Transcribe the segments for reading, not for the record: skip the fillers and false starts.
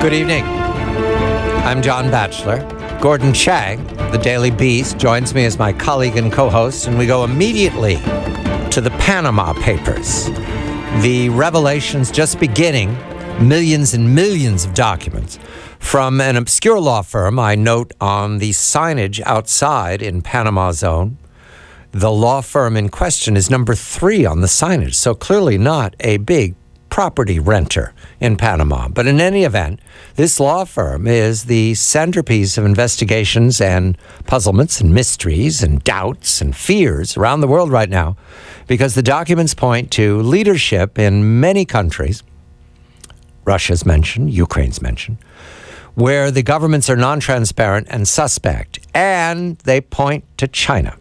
Good evening. I'm John Batchelor. Gordon Chang, the Daily Beast, joins me as my colleague and co-host, and we go immediately to the Panama Papers. The revelations just beginning, millions and millions of documents from an obscure law firm. I note on the signage outside in Panama Zone, the law firm in question is number 3 on the signage, so clearly not a big property renter in Panama. But in any event, this law firm is the centerpiece of investigations and puzzlements and mysteries and doubts and fears around the world right now, because the documents point to leadership in many countries, Russia's mentioned, Ukraine's mentioned, where the governments are non-transparent and suspect, and they point to China.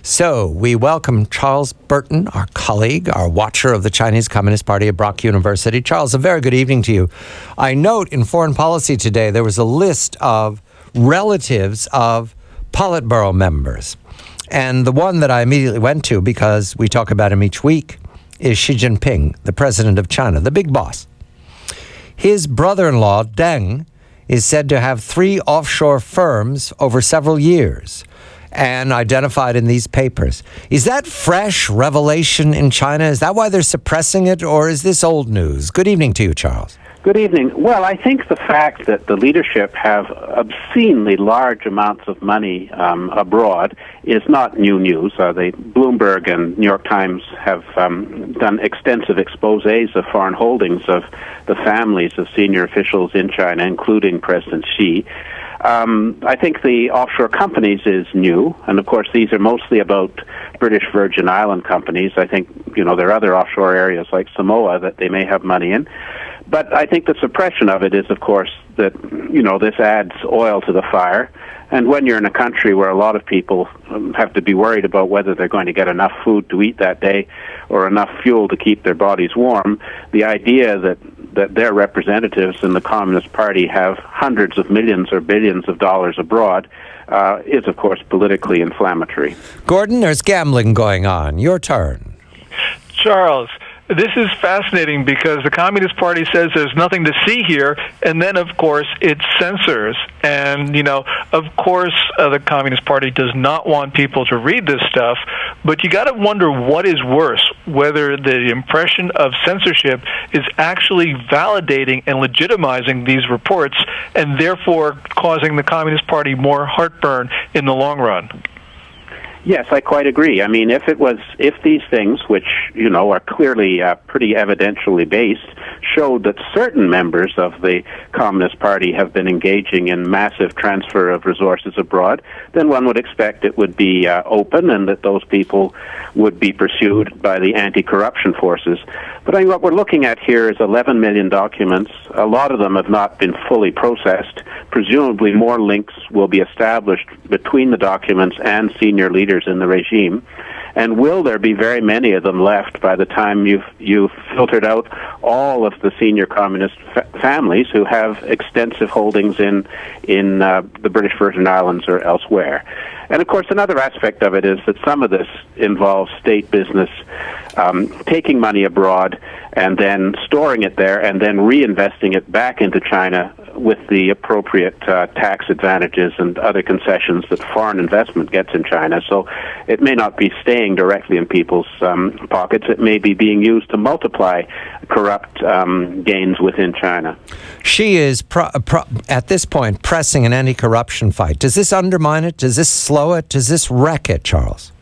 So we welcome Charles Burton, our colleague, our watcher of the Chinese Communist Party at Brock University. Charles, a very good evening to you. I note in Foreign Policy today there was a list of relatives of Politburo members. And the one that I immediately went to, because we talk about him each week, is Xi Jinping, the president of China, the big boss. His brother-in-law, Deng, is said to have 3 offshore firms over several years, and identified in these papers. Is that fresh revelation in China? Is that why they're suppressing it, or is this old news? Good evening to you, Charles. Good evening. Well, I think the fact that the leadership have obscenely large amounts of money abroad is not new news. The Bloomberg and New York Times have done extensive exposés of foreign holdings of the families of senior officials in China, including President Xi. I think the offshore companies is new, and of course these are mostly about British Virgin Island companies. I think, there are other offshore areas like Samoa that they may have money in. But I think the suppression of it is, of course, that, this adds oil to the fire. And when you're in a country where a lot of people have to be worried about whether they're going to get enough food to eat that day or enough fuel to keep their bodies warm, the idea that their representatives in the Communist Party have hundreds of millions or billions of dollars abroad is, of course, politically inflammatory. Gordon, there's gambling going on. Your turn. Charles, this is fascinating because the Communist Party says there's nothing to see here, and then, of course, it censors. And, of course, the Communist Party does not want people to read this stuff, but you got to wonder what is worse, whether the impression of censorship is actually validating and legitimizing these reports and therefore causing the Communist Party more heartburn in the long run. Yes, I quite agree. I mean, if these things, which, are clearly pretty evidentially based, showed that certain members of the Communist Party have been engaging in massive transfer of resources abroad, then one would expect it would be open and that those people would be pursued by the anti-corruption forces. But what we're looking at here is 11 million documents. A lot of them have not been fully processed. Presumably more links will be established between the documents and senior leaders in the regime. And will there be very many of them left by the time you've filtered out all of the senior communist families who have extensive holdings in the British Virgin Islands or elsewhere? And of course, another aspect of it is that some of this involves state business taking money abroad and then storing it there and then reinvesting it back into China with the appropriate tax advantages and other concessions that foreign investment gets in China. So it may not be staying directly in people's pockets. It may be being used to multiply corrupt gains within China. Xi is, at this point, pressing an anti-corruption fight. Does this undermine it? Does this slow it? Does this wreck it, Charles?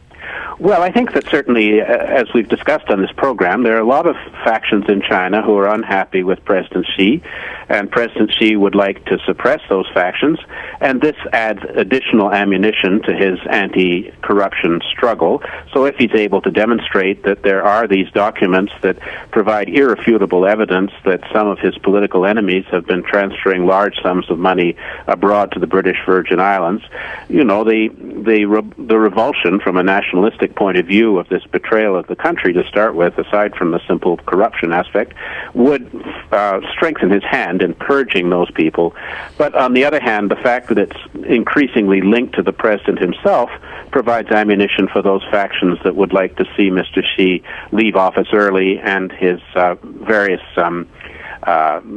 Well, I think that certainly, as we've discussed on this program, there are a lot of factions in China who are unhappy with President Xi, and President Xi would like to suppress those factions, and this adds additional ammunition to his anti-corruption struggle. So if he's able to demonstrate that there are these documents that provide irrefutable evidence that some of his political enemies have been transferring large sums of money abroad to the British Virgin Islands, the revulsion from a nationalistic point of view of this betrayal of the country to start with, aside from the simple corruption aspect, would strengthen his hand in purging those people. But on the other hand, the fact that it's increasingly linked to the president himself provides ammunition for those factions that would like to see Mr. Xi leave office early and his various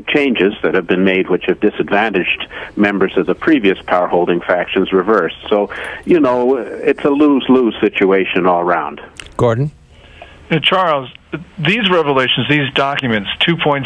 changes that have been made which have disadvantaged members of the previous power-holding factions reversed. So, it's a lose-lose situation all around. Gordon? Charles, these revelations, these documents, 2.6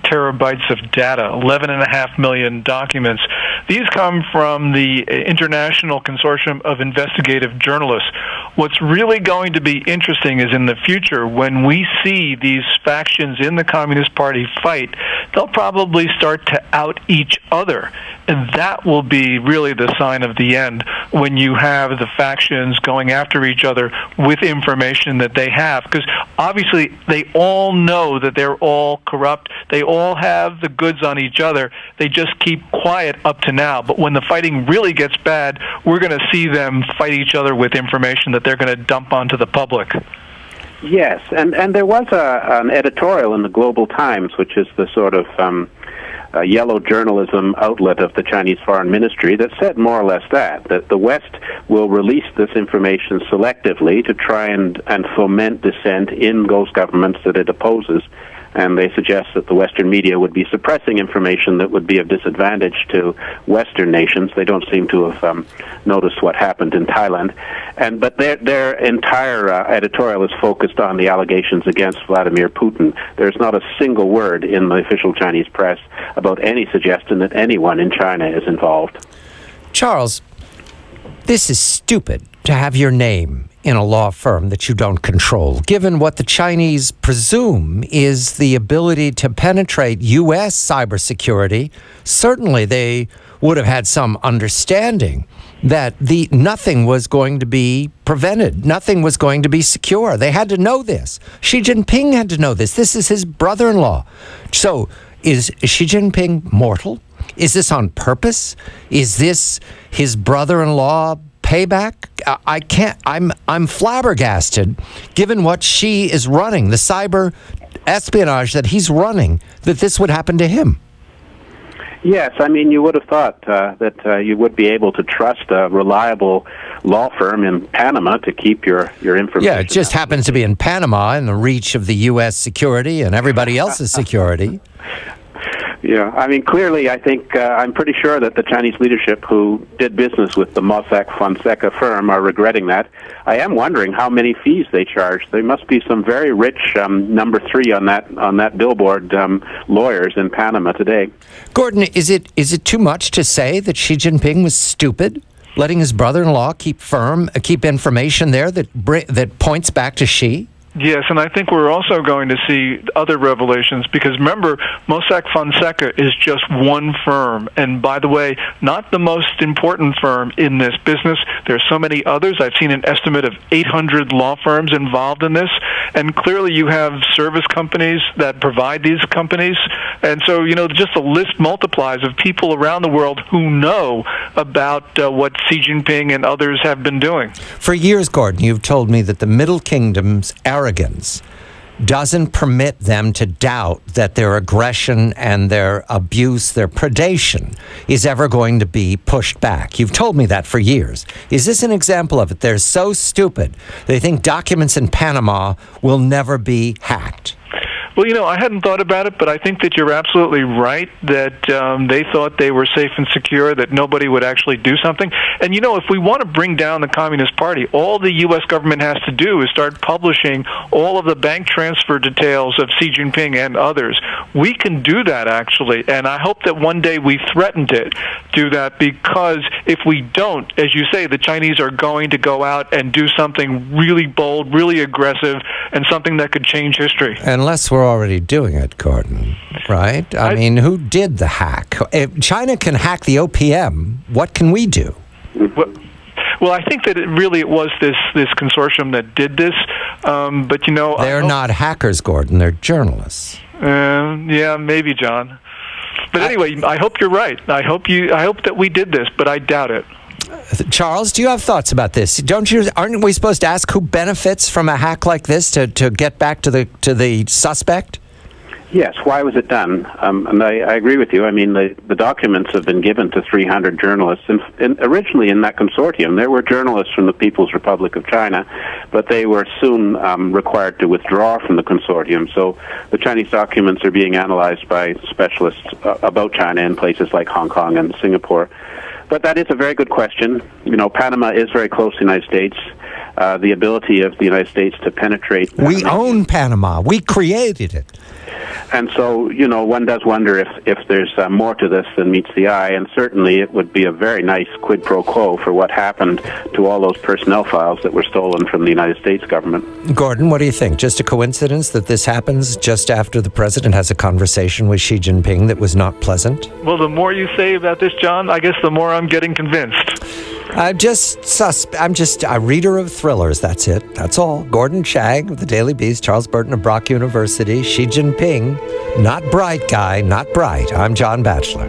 terabytes of data, 11.5 million documents, these come from the International Consortium of Investigative Journalists. What's really going to be interesting is in the future, when we see these factions in the Communist Party fight, they'll probably start to out each other. And that will be really the sign of the end, when you have the factions going after each other with information that they have. Because obviously they all know that they're all corrupt. They all have the goods on each other. They just keep quiet up to now. But when the fighting really gets bad, we're going to see them fight each other with information that they're going to dump onto the public. Yes, and there was an editorial in the Global Times, which is the sort of yellow journalism outlet of the Chinese Foreign Ministry, that said more or less that the West will release this information selectively to try and foment dissent in those governments that it opposes. And they suggest that the Western media would be suppressing information that would be of disadvantage to Western nations. They don't seem to have noticed what happened in Thailand. But their entire editorial is focused on the allegations against Vladimir Putin. There's not a single word in the official Chinese press about any suggestion that anyone in China is involved. Charles, this is stupid to have your name in a law firm that you don't control, given what the Chinese presume is the ability to penetrate U.S. cybersecurity. Certainly they would have had some understanding that nothing was going to be prevented. Nothing was going to be secure. They had to know this. Xi Jinping had to know this. This is his brother-in-law. So is Xi Jinping mortal? Is this on purpose? Is this his brother-in-law payback? I can't. I'm flabbergasted, given what Xi is running, the cyber espionage that he's running, that this would happen to him. Yes, I mean, you would have thought that you would be able to trust a reliable law firm in Panama to keep your information. Yeah, it just happens to be in Panama, in the reach of the U.S. security and everybody else's security. Yeah, I mean, clearly, I think I'm pretty sure that the Chinese leadership who did business with the Mossack Fonseca firm are regretting that. I am wondering how many fees they charge. There must be some very rich number three on that billboard lawyers in Panama today. Gordon, is it too much to say that Xi Jinping was stupid, letting his brother-in-law keep information there that points back to Xi? Yes, and I think we're also going to see other revelations, because remember, Mossack Fonseca is just one firm, and by the way, not the most important firm in this business. There's so many others. I've seen an estimate of 800 law firms involved in this, and clearly you have service companies that provide these companies, and so, just the list multiplies of people around the world who know about what Xi Jinping and others have been doing. For years, Gordon, you've told me that the Middle Kingdom's arrogance doesn't permit them to doubt that their aggression and their abuse, their predation, is ever going to be pushed back. You've told me that for years. Is this an example of it? They're so stupid, they think documents in Panama will never be hacked. Well, I hadn't thought about it, but I think that you're absolutely right that they thought they were safe and secure, that nobody would actually do something. And, if we want to bring down the Communist Party, all the U.S. government has to do is start publishing all of the bank transfer details of Xi Jinping and others. We can do that, actually, and I hope that one day we threaten to do that, because if we don't, as you say, the Chinese are going to go out and do something really bold, really aggressive, and something that could change history. Unless we're already doing it, Gordon, right? I mean, who did the hack? If China can hack the OPM, what can we do? Well, I think that it was this consortium that did this, but they're not hackers, Gordon. They're journalists. Yeah, maybe, John. But anyway, I hope you're right. I hope that we did this, but I doubt it. Charles, do you have thoughts about this? Aren't we supposed to ask who benefits from a hack like this to get back to the suspect? Yes, why was it done? And I agree with you. I mean, the documents have been given to 300 journalists. And originally in that consortium, there were journalists from the People's Republic of China, but they were soon required to withdraw from the consortium. So the Chinese documents are being analyzed by specialists about China in places like Hong Kong and Singapore. But that is a very good question. You know, Panama is very close to the United States. The ability of the United States to penetrate Panama. We own Panama. We created it. And so, you know, one does wonder if there's more to this than meets the eye, and certainly it would be a very nice quid pro quo for what happened to all those personnel files that were stolen from the United States government. Gordon, what do you think? Just a coincidence that this happens just after the president has a conversation with Xi Jinping that was not pleasant? Well, the more you say about this, John, I guess the more I'm getting convinced. I'm just a reader of thrillers, that's it. That's all. Gordon Chang of the Daily Beast, Charles Burton of Brock University, Xi Jinping, not bright guy, not bright. I'm John Batchelor.